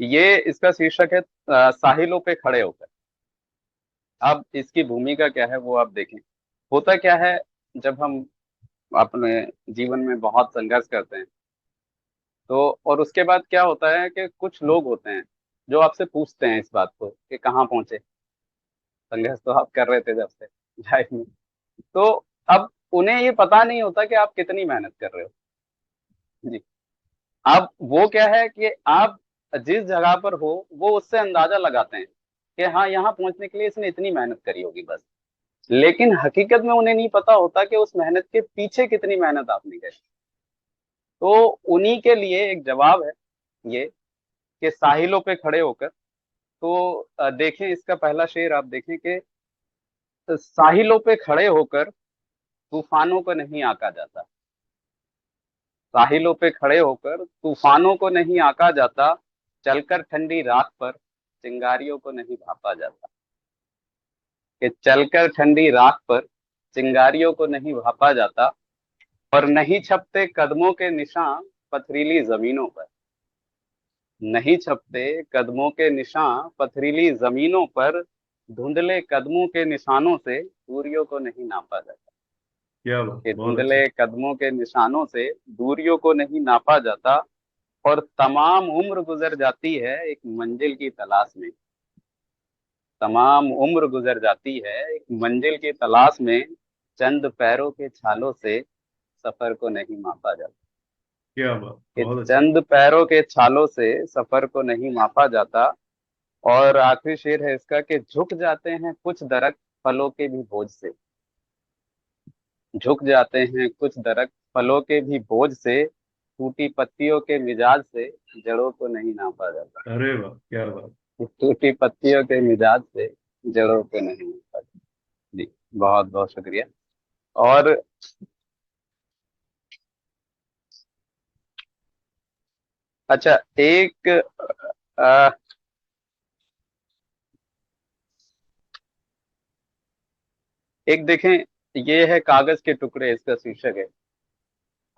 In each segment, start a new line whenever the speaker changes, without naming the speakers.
ये इसका शीर्षक है साहिलों पे खड़े होकर। अब इसकी भूमिका क्या है वो आप देखें। होता क्या है, जब हम अपने जीवन में बहुत संघर्ष करते हैं तो, और उसके बाद क्या होता है कि कुछ लोग होते हैं जो आपसे पूछते हैं इस बात को कि कहाँ पहुंचे। संघर्ष तो आप कर रहे थे जब से लाइफ में। तो अब उन्हें ये पता नहीं होता कि आप कितनी मेहनत कर रहे हो। जी। अब वो क्या है कि आप जिस जगह पर हो वो उससे अंदाजा लगाते हैं कि हाँ, यहाँ पहुंचने के लिए इसने इतनी मेहनत करी होगी बस। लेकिन हकीकत में उन्हें नहीं पता होता कि उस मेहनत के पीछे कितनी मेहनत आपने करी। तो उन्हीं के लिए एक जवाब है ये, कि साहिलों पे खड़े होकर। तो देखें इसका पहला शेर आप देखें कि साहिलों पे खड़े होकर तूफानों को नहीं आंका जाता। साहिलों पे खड़े होकर तूफानों को नहीं आंका जाता। चलकर ठंडी रात पर चिंगारियों को नहीं भापा जाता। कि चलकर ठंडी रात पर चिंगारियों को नहीं भापा जाता। और नहीं छपते कदमों के निशान पथरीली जमीनों पर। नहीं छपते कदमों के निशान पथरीली जमीनों पर। धुंधले कदमों के निशानों से दूरियों को नहीं नापा जाता।
क्या बात,
कि
बहुत अच्छा।
धुंधले कदमों के निशानों से दूरियों को नहीं नापा जाता। और तमाम उम्र गुजर जाती है एक मंजिल की तलाश में। तमाम उम्र गुजर जाती है एक मंजिल की तलाश में। चंद पैरों के छालों से सफर को नहीं मापा जाता।
क्या बात,
कि
बहुत अच्छा।
चंद पैरों के छालों से सफर को नहीं मापा जाता। और आखिरी शेर है इसका कि झुक जाते हैं कुछ दरख्त फलों के भी बोझ से। झुक जाते हैं कुछ दरख्त फलों के भी बोझ से। टूटी पत्तियों के मिजाज से जड़ों को नहीं नापा जाता।
अरे वाह, क्या बात।
टूटी पत्तियों के मिजाज से जड़ों को नहीं नापा जाता। जी, बहुत बहुत शुक्रिया। और अच्छा, आ, एक देखें, ये है कागज के टुकड़े, इसका शीर्षक है।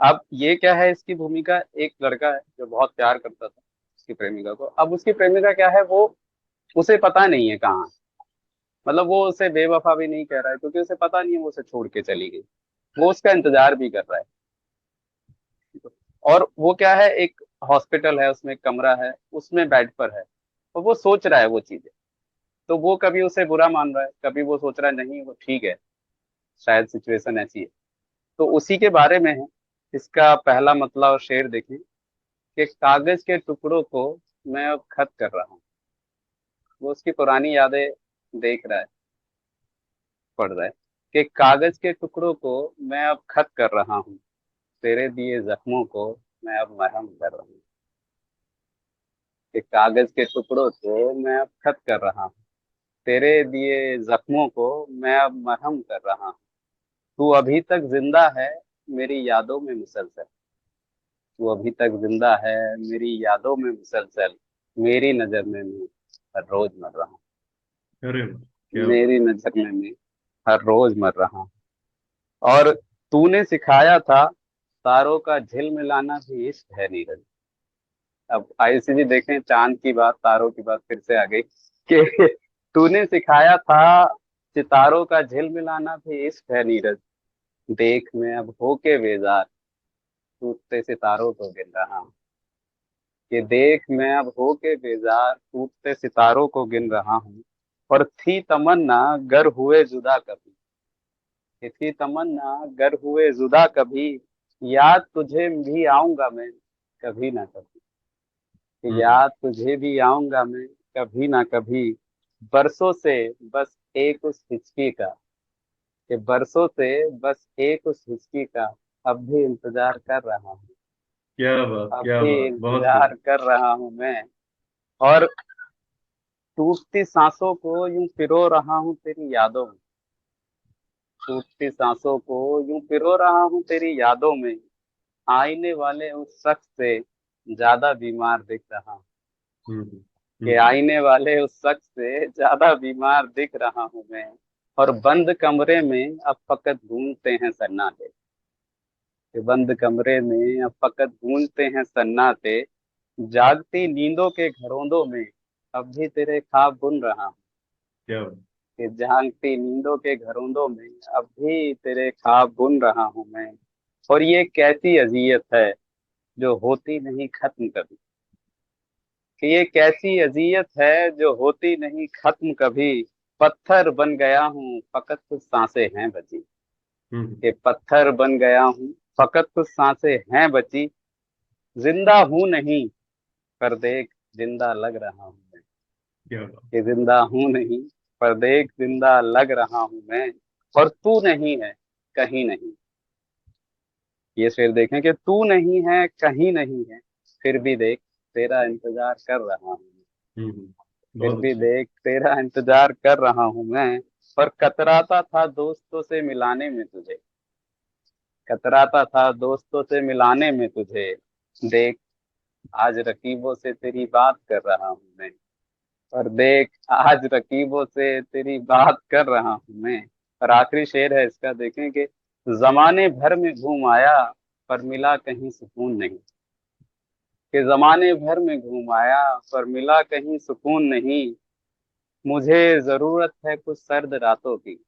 अब ये क्या है, इसकी भूमिका, एक लड़का है जो बहुत प्यार करता था उसकी प्रेमिका को। अब उसकी प्रेमिका क्या है, वो उसे पता नहीं है कहाँ। मतलब वो उसे बेवफा भी नहीं कह रहा है क्योंकि उसे पता नहीं है वो उसे छोड़ के चली गई। वो उसका इंतजार भी कर रहा है। और वो क्या है, एक हॉस्पिटल है, उसमें एक कमरा है, उसमें बेड पर है। और वो सोच रहा है वो चीजें। तो वो कभी उसे बुरा मान रहा है, कभी वो सोच रहा है नहीं वो ठीक है, शायद सिचुएशन ऐसी है। तो उसी के बारे में है। इसका पहला मतलब और शेर देखें कि कागज के टुकड़ों को मैं अब खत कर रहा हूँ। वो उसकी पुरानी यादें देख रहा है, पढ़ रहा है। कि कागज के टुकड़ों को मैं अब खत कर रहा हूँ। तेरे दिए जख्मों को मैं अब मरहम कर रहा हूँ। कि कागज के टुकड़ों को मैं अब खत कर रहा हूँ। तेरे दिए जख्मों को मैं अब मरहम कर रहा हूँ। तू अभी तक जिंदा है मेरी यादों में मुसलसल। तू अभी तक जिंदा है मेरी यादों में मुसलसल। मेरी नजर में मैं हर रोज मर रहा हूँ।
अरे वाह, क्या बात।
मेरी नजर में मैं हर रोज मर रहा हूँ। और तूने सिखाया था तारों का झिलमिलाना भी इश्क है नीरज। अब आईसीजी देखें, चांद की बात, तारों की बात फिर से आ गई कि तूने सिखाया था सितारों का झिलमिलाना भी इश्क है नीरज। देख मैं अब होके बेजार टूटते सितारों को गिन रहा हूँ। कि देख मैं अब होके बेजार टूटते सितारों को गिन रहा हूँ। और थी तमन्ना गर हुए जुदा कभी। कि थी तमन्ना गर हुए जुदा कभी। याद तुझे भी आऊंगा मैं कभी ना कभी। कि
हम्म।
याद तुझे भी आऊंगा मैं कभी ना कभी। बरसों से बस एक उस हिचकी का। कि बरसों से बस एक उस हिचकी का अब भी इंतजार कर रहा हूँ।
क्या बात,
अब
क्या
भी
बात, बहुत
इंतजार
खूब।
कर रहा हूँ मैं। और टूटती सांसों को यूं पिरो रहा हूँ तेरी यादों में। टूटती सांसों को यूं पिरो रहा हूँ तेरी यादों में। आईने वाले उस शख्स से ज्यादा बीमार दिख रहा हूँ।
हम्म।
कि
हम्म।
आईने वाले उस शख्स से ज्यादा बीमार दिख रहा हूँ मैं। और बंद कमरे में अब फकत गूंजते हैं सन्नाटे। कि बंद कमरे में अब फकत गूंजते हैं सन्नाटे। जागती नींदों के घरोंदों में अब भी तेरे ख्वाब बुन रहा हूँ।
क्या बात।
कि जागती नींदों के घरोंदों में अब भी तेरे ख्वाब बुन रहा हूँ मैं। और ये कैसी अजियत है जो होती नहीं खत्म कभी। कि ये कैसी अजियत है जो होती नहीं खत्म कभी। पत्थर बन गया हूँ फकत कुछ सांसें हैं बची।
हम्म।
कि पत्थर बन गया हूँ फकत कुछ सांसें हैं बची। जिंदा हूँ नहीं पर देख जिंदा लग रहा हूँ मैं।
क्या बात।
कि जिंदा हूँ नहीं पर देख जिंदा लग रहा हूँ मैं। और तू नहीं है कहीं नहीं। ये शेर देखें कि तू नहीं है कहीं नहीं है फिर भी देख तेरा इंतजार कर रहा हूँ। फिर
बहुत
भी
अच्छा।
देख तेरा इंतजार कर रहा हूँ मैं। पर कतराता था दोस्तों से मिलाने में तुझे। कतराता था दोस्तों से मिलाने में तुझे। देख आज रकीबों से तेरी बात कर रहा हूँ मैं। और देख आज रकीबों से तेरी बात कर रहा हूँ मैं। और आखिरी शेर है इसका देखें कि जमाने भर में घूम आया पर मिला कहीं सुकून नहीं। कि जमाने भर में घूम आया पर मिला कहीं सुकून नहीं। मुझे जरूरत है कुछ सर्द रातों की।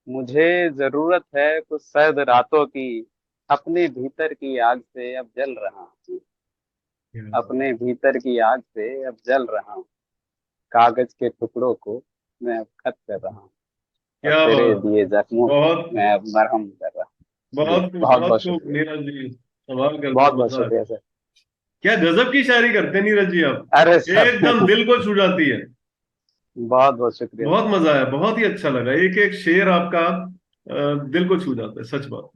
मुझे जरूरत है कुछ सर्द रातों की। अपने भीतर की आग से अब जल रहा हूँ।
क्या बात।
अपने भीतर की आग से अब जल रहा हूँ। कागज के टुकड़ों को मैं अब खत कर रहा हूँ। और
क्या
तेरे
बात।
दिए जख्मों को
बहुत
मैं अब मरहम कर रहा हूँ जी।
बहुत खूब,
बहुत
बहुत
बहुत
खूब
शुक्रिया।
नीरज जी, कमाल कर दिया,
बहुत बहुत
मजा आ गया।
शुक्रिया सर।
क्या गजब की शायरी करते हैं नीरज जी आप।
अरे सर
एकदम दिल को छू जाती है।
बहुत बहुत शुक्रिया
बहुत
सर।
मजा आया, बहुत ही अच्छा लगा, एक एक शेर आपका दिल को छू जाता है, सच बात।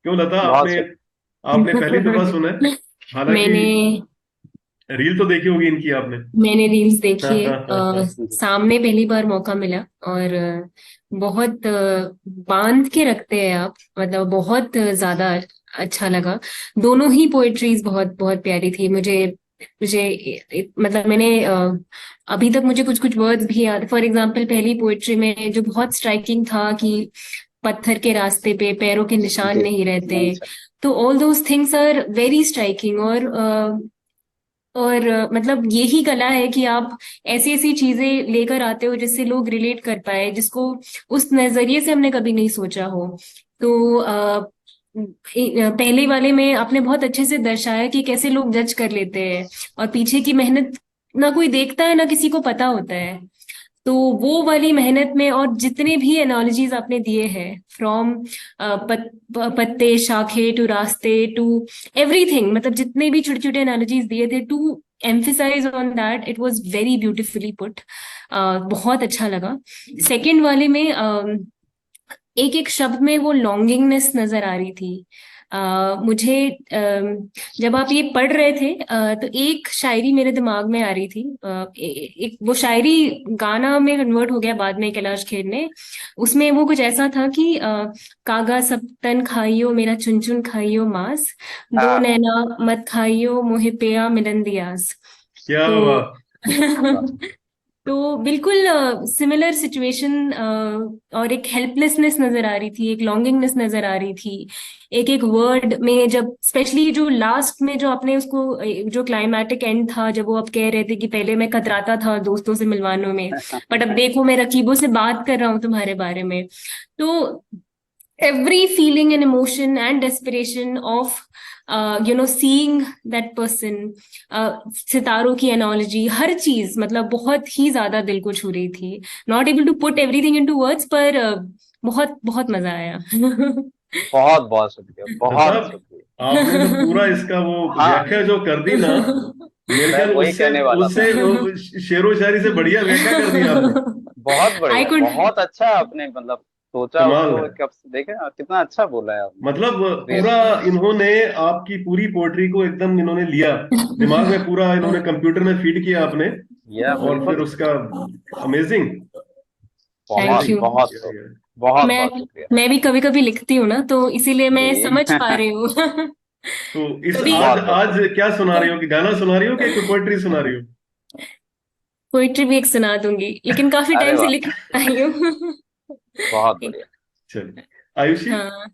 क्यों लता,
बहुत
आपने
शुक्रिया।
आपने पहली दफा सुना है? हालांकि
मैंने
रील तो देखी होगी इनकी आपने।
मैंने रील्स देखी है।
क्या
सामने पहली बार मौका मिला और बहुत बांध के रखते हैं आप, मतलब बहुत ज्यादा अच्छा लगा। दोनों ही पोएट्रीज बहुत बहुत प्यारी थी मुझे। मुझे मतलब मैंने अभी तक मुझे कुछ कुछ वर्ड्स भी याद। फॉर एग्जांपल पहली पोएट्री में जो बहुत स्ट्राइकिंग था कि पत्थर के रास्ते पे पैरों के निशान
जी
नहीं रहते।
नहीं सर।
तो all those things are very striking. और मतलब यही कला है कि आप ऐसी ऐसी चीजें लेकर आते हो जिससे लोग रिलेट कर पाए, जिसको उस नजरिए से हमने कभी नहीं सोचा हो। तो पहले वाले में आपने बहुत अच्छे से दर्शाया कि कैसे लोग जज कर लेते हैं और पीछे की मेहनत ना कोई देखता है ना किसी को पता होता है। तो वो वाली मेहनत में और जितने भी एनालॉजीज आपने दिए हैं, फ्रॉम पत्ते शाखे टू रास्ते टू एवरीथिंग, मतलब जितने भी छोटे छोटे एनालॉजीज दिए थे to emphasise on that, it was very beautifully put. बहुत अच्छा लगा। सेकंड वाले में एक एक शब्द में वो लॉन्गिंगनेस नजर आ रही थी। मुझे जब आप ये पढ़ रहे थे तो एक शायरी मेरे दिमाग में आ रही थी। एक वो शायरी गाना में कन्वर्ट हो गया बाद में कैलाश खेर ने। उसमें वो कुछ ऐसा था कि कागा सब तन खाइयो मेरा चुन चुन खाइयो मांस, दो
हाँ
नैना मत खाइयो मोहे पिया मिलन दियास। तो
बात।
वाह।
तो बिल्कुल सिमिलर सिचुएशन। और एक हेल्पलेसनेस नजर आ रही थी, एक लॉन्गिंगनेस नजर आ रही थी एक एक वर्ड में। जब स्पेशली जो लास्ट में जो आपने उसको जो क्लाइमैटिक एंड था, जब वो आप कह रहे थे कि पहले मैं कतराता था दोस्तों से मिलवानों में, बट अब देखो मैं रकीबों से बात कर रहा हूँ तुम्हारे बारे में। तो every feeling and emotion and desperation of seeing that person, सितारों की एनोलॉजी, हर चीज मतलब बहुत ही ज्यादा दिल को छू रही थी। Not able to put everything into words, पर बहुत बहुत मजा आया।
बहुत बहुत शुक्रिया
लता,
बहुत शुक्रिया।
आपने तो पूरा इसका वो
हाँ
व्याख्या जो कर दी ना, मेरे
मैं
ख्याल
वही
उससे
कहने वाला था।
उससे वो शेरो शायरी से बढ़िया व्याख्या कर दी आपने।
बहुत
आई
बढ़िया
कुड।
बहुत अच्छा आपने मतलब सोचा
कमाल
उसको
है।
कब से देखे ना कितना अच्छा बोला है आपने।
मतलब पूरा
रियली।
इन्होंने आपकी पूरी पोएट्री को एकदम इन्होंने लिया, दिमाग में पूरा इन्होंने कंप्यूटर में फीड किया आपने,
या
और
बिल्कुल।
फिर उसका अमेजिंग,
थैंक
बहुत
अमेजिंग
यू।
बहुत
किया
तो
गया है।
बहुत
मैं
बहुत शुक्रिया।
मैं भी कभी कभी लिखती हूँ ना, तो इसीलिए मैं
जी
समझ पा रही हूँ।
तो इस
कभी
आज
बहुत बहुत
आज
शुक्रिया।
क्या सुना रही हो, कि गाना सुना रही हो कि पोएट्री सुना रही हो?
पोइट्री भी एक सुना दूंगी, लेकिन काफी
अरे
टाइम से
वाह
लिख नहीं आई हूँ।
बहुत
एक-
बढ़िया।
चलिए, आयुषी।
हाँ।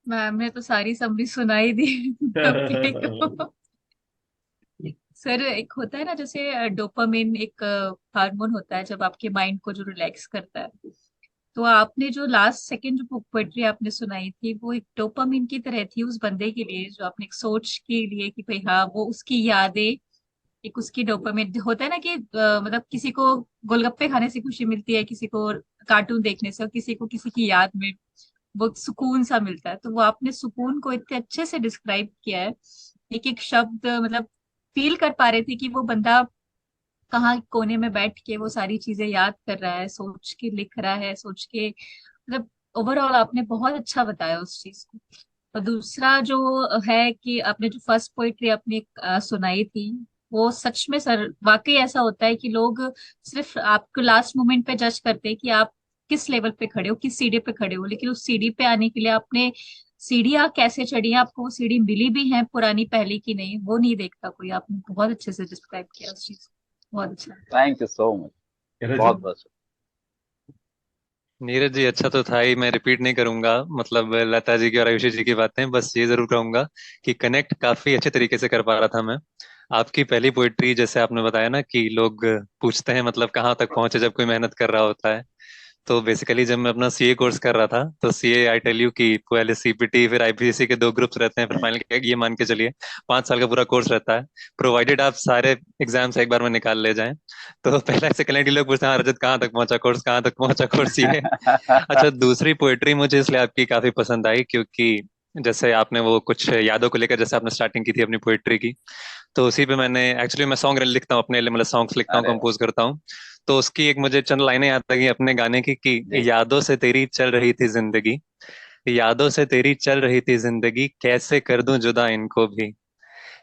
मैम ने तो सारी समरी सुनाई दी सबके को। सर एक होता है ना जैसे डोपामिन एक हार्मोन होता है जब आपके माइंड को जो रिलैक्स करता है। तो आपने जो लास्ट सेकंड जो पोएट्री आपने सुनाई थी वो एक डोपामिन की तरह थी उस बंदे के लिए जो आपने एक सोच के लिए कि भाई हाँ वो उसकी यादें एक उसकी डोपामिन होता है ना कि मतलब किसी को गोलगप्पे खाने से खुशी मिलती है, किसी को कार्टून देखने से, और किसी को किसी की याद में वो सुकून सा मिलता है। तो वो आपने सुकून को इतने अच्छे से डिस्क्राइब किया है, एक एक शब्द मतलब फील कर पा रहे थे कि वो बंदा कहाँ कोने में बैठ के वो सारी चीजें याद कर रहा है, सोच के लिख रहा है, सोच के मतलब ओवरऑल आपने बहुत अच्छा बताया उस चीज को। और दूसरा जो है कि आपने जो फर्स्ट पोइट्री आपने सुनाई थी वो सच में सर वाकई ऐसा होता है कि लोग सिर्फ आपको लास्ट मोमेंट पे जज करते हैं कि आप किस लेवल पे खड़े हो, किस सीढ़ी पे खड़े हो, लेकिन उस सीढ़ी पे आने के लिए आपने सीढ़ियाँ कैसे चढ़ी है, आपको वो सीढ़ी मिली भी है पुरानी पहले की नहीं, वो नहीं देखता कोई। आपने बहुत अच्छे से डिस्क्राइब किया उस चीज को, बहुत अच्छा।
Thank you so much.
Neeraj ji.
बहुत बहुत
नीरज जी अच्छा तो था ही, मैं रिपीट नहीं करूंगा मतलब लता जी की और आयुषी जी की बातें, बस ये जरूर कहूंगा कि कनेक्ट काफी अच्छे तरीके से कर पा रहा था मैं। आपकी पहली पोइट्री जैसे आपने बताया ना कि लोग पूछते हैं मतलब कहाँ तक पहुंचे जब कोई मेहनत कर रहा होता है। तो बेसिकली जब मैं अपना सीए कोर्स कर रहा था तो सीए आई टेल यू कि पहले सीपीटी फिर आईपीसीसी के 2 ग्रुप्स रहते हैं, फिर फाइनल ये मान के चलिए 5 साल का पूरा कोर्स रहता है, प्रोवाइडेड आप सारे एग्जाम्स एक बार में निकाल ले जाएं। तो पहला सेकेंडरी लोग पूछते हैं हाँ रजत कहाँ तक पहुंचा कोर्स, कहाँ तक पहुंचा कोर्स ये। अच्छा दूसरी पोएट्री मुझे इसलिए आपकी काफी पसंद आई क्योंकि जैसे आपने वो कुछ यादों को लेकर जैसे आपने स्टार्टिंग की थी अपनी पोएट्री की, तो उसी पे मैंने एक्चुअली मैं सॉन्ग लिखता हूँ अपने लिए, मतलब सॉन्ग्स लिखता हूँ
अरे
कंपोज करता हूँ। तो उसकी एक मुझे चंद लाइनें याद आ गई अपने गाने की कि
जी
यादों से तेरी चल रही थी जिंदगी, यादों से तेरी चल रही थी जिंदगी कैसे कर दूं जुदा इनको भी,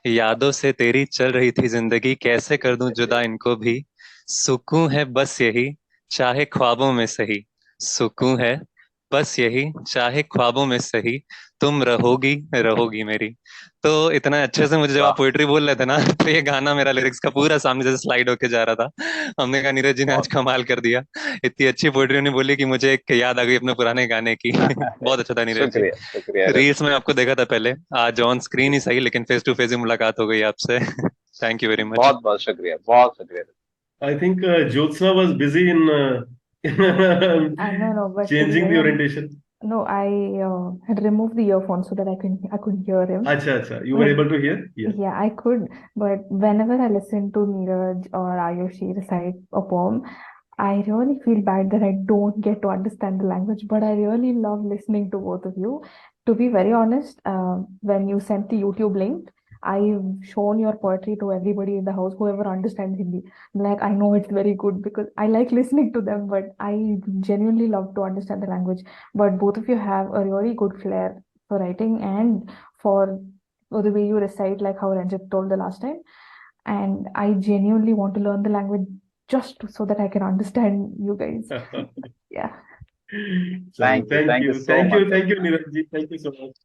यादों से तेरी चल रही थी जिंदगी कैसे कर दूं जुदा इनको भी, सुकून है बस यही चाहे ख्वाबों में सही, सुकून है बस यही चाहे ख्वाबों में सही, तुम रहोगी रहोगी मेरी। तो इतना अच्छे से मुझे जब आप
वाह।
पोएट्री बोल रहे थे ना तो ये गाना मेरा लिरिक्स का पूरा सामने से स्लाइड होके जा रहा था। हमने कहा नीरज जी ने आज
बहुत
कमाल कर दिया, इतनी अच्छी पोएट्री उन्होंने बोली कि मुझे एक याद आ गई अपने पुराने गाने की। बहुत अच्छा था नीरज जी।
शुक्रिया शुक्रिया रजत।
रील्स में आपको देखा था पहले, आज ऑन स्क्रीन ही सही लेकिन फेस टू फेस ही मुलाकात हो गई आपसे। Thank you very much.
बहुत बहुत शुक्रिया, बहुत शुक्रिया।
I think Jyotsna was busy in
No, but to be
changing
very
the
honest,
orientation.
no, I had removed the earphones so that I could hear him.
Acha, acha. You were
But
able to hear? Yes.
yeah, I could. But whenever I listen to Neeraj or Ayushi recite a poem, I really feel bad that I don't get to understand the language. But I really love listening to both of you. To be very honest, when you sent the YouTube link, I've shown your poetry to everybody in the house, whoever understands Hindi. Like, I know it's very good because I like listening to them, but I genuinely love to understand the language. But both of you have a really good flair for writing and for the way you recite, like how Ranjit told the last time. And I genuinely want to learn the language just so that I can understand you guys. Yeah.
Chalo,
thank you
thank
so
you. Thank
much.
you. Thank you, Neeraj ji. Thank you so much.